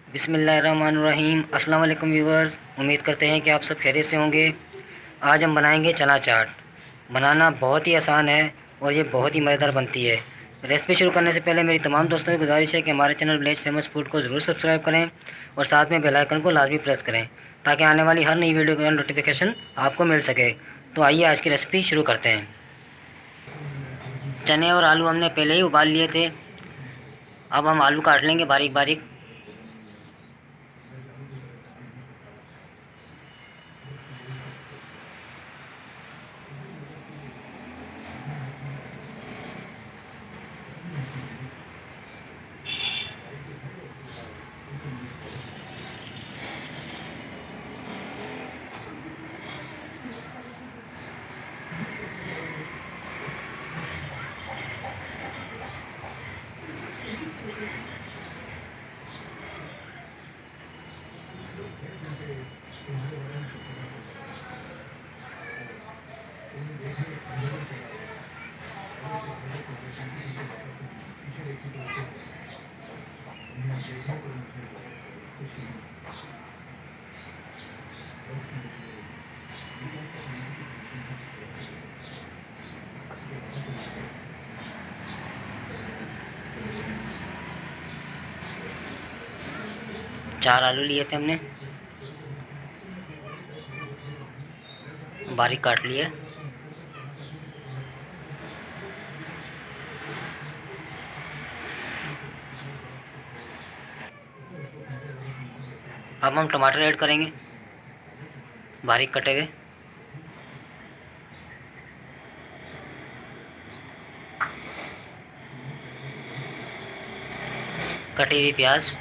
बिस्मिल्लाहिर्रहमानिर्रहीम। अस्सलाम वालेकुम व्यूअर्स, उम्मीद करते हैं कि आप सब खैरियत से होंगे। आज हम बनाएंगे चना चाट। बनाना बहुत ही आसान है और ये बहुत ही मज़ेदार बनती है। रेसिपी शुरू करने से पहले मेरी तमाम दोस्तों से गुजारिश है कि हमारे चैनल विलेज फेमस फूड को ज़रूर सब्सक्राइब करें और साथ में बेल आइकन को लाजमी प्रेस करें ताकि आने वाली हर नई वीडियो का नोटिफिकेशन आपको मिल सके। तो आइए आज की रेसिपी शुरू करते हैं। चने और आलू हमने पहले ही उबाल लिए थे। अब हम आलू काट लेंगे बारीक बारीक। 4 आलू लिए थे हमने, बारीक काट लिए। अब हम टमाटर ऐड करेंगे बारीक कटे हुए। कटी हुई प्याज।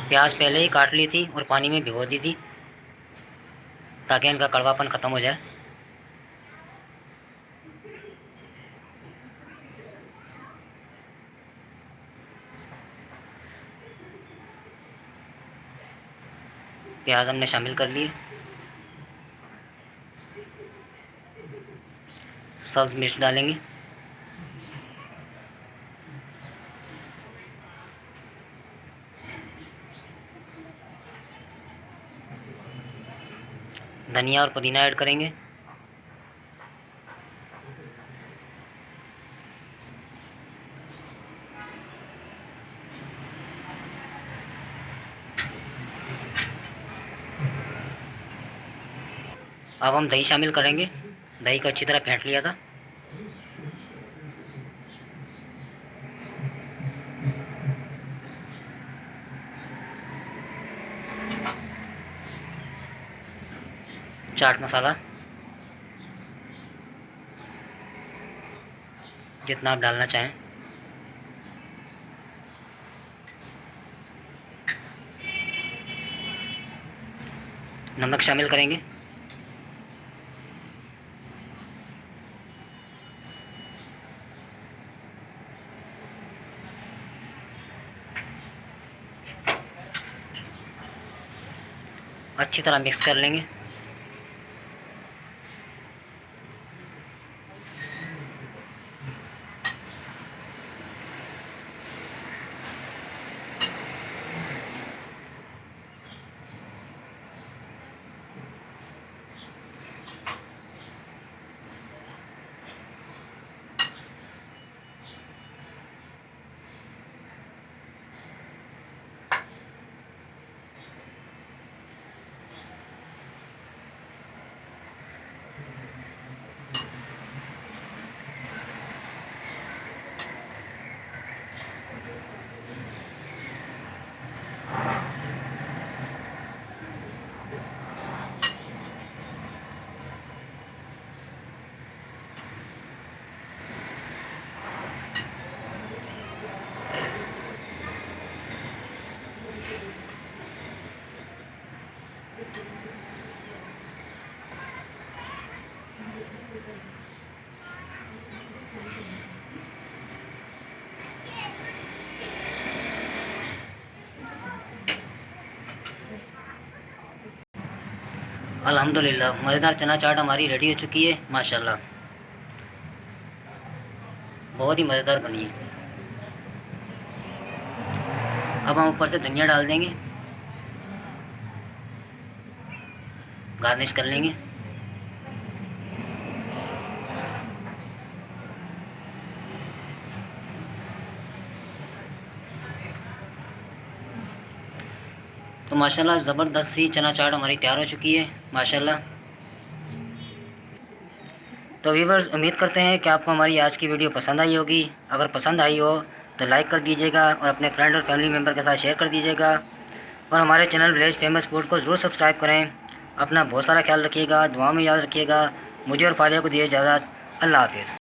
प्याज पहले ही काट ली थी और पानी में भिगो दी थी ताकि इनका कड़वापन ख़त्म हो जाए। प्याज हमने शामिल कर लिए। सब्ज़ मिर्च डालेंगे। धनिया और पुदीना ऐड करेंगे। अब हम दही शामिल करेंगे। दही को अच्छी तरह फेंट लिया था। चाट मसाला जितना आप डालना चाहें। नमक शामिल करेंगे। अच्छी तरह मिक्स कर लेंगे। अल्हम्दुलिल्लाह मज़ेदार चना चाट हमारी रेडी हो चुकी है। माशाल्लाह बहुत ही मज़ेदार बनी है। अब हम ऊपर से धनिया डाल देंगे, गार्निश कर लेंगे। तो माशाल्लाह ज़बरदस्त सी चना चाट हमारी तैयार हो चुकी है माशाल्लाह। तो व्यूअर्स, उम्मीद करते हैं कि आपको हमारी आज की वीडियो पसंद आई होगी। अगर पसंद आई हो तो लाइक कर दीजिएगा और अपने फ्रेंड और फैमिली मेम्बर के साथ शेयर कर दीजिएगा, और हमारे चैनल विलेज फेमस फूड को ज़रूर सब्सक्राइब करें। अपना बहुत सारा ख्याल रखिएगा, दुआ में याद रखिएगा। मुझे और फारिया को दिए इजाज़त। अल्लाह हाफिज़।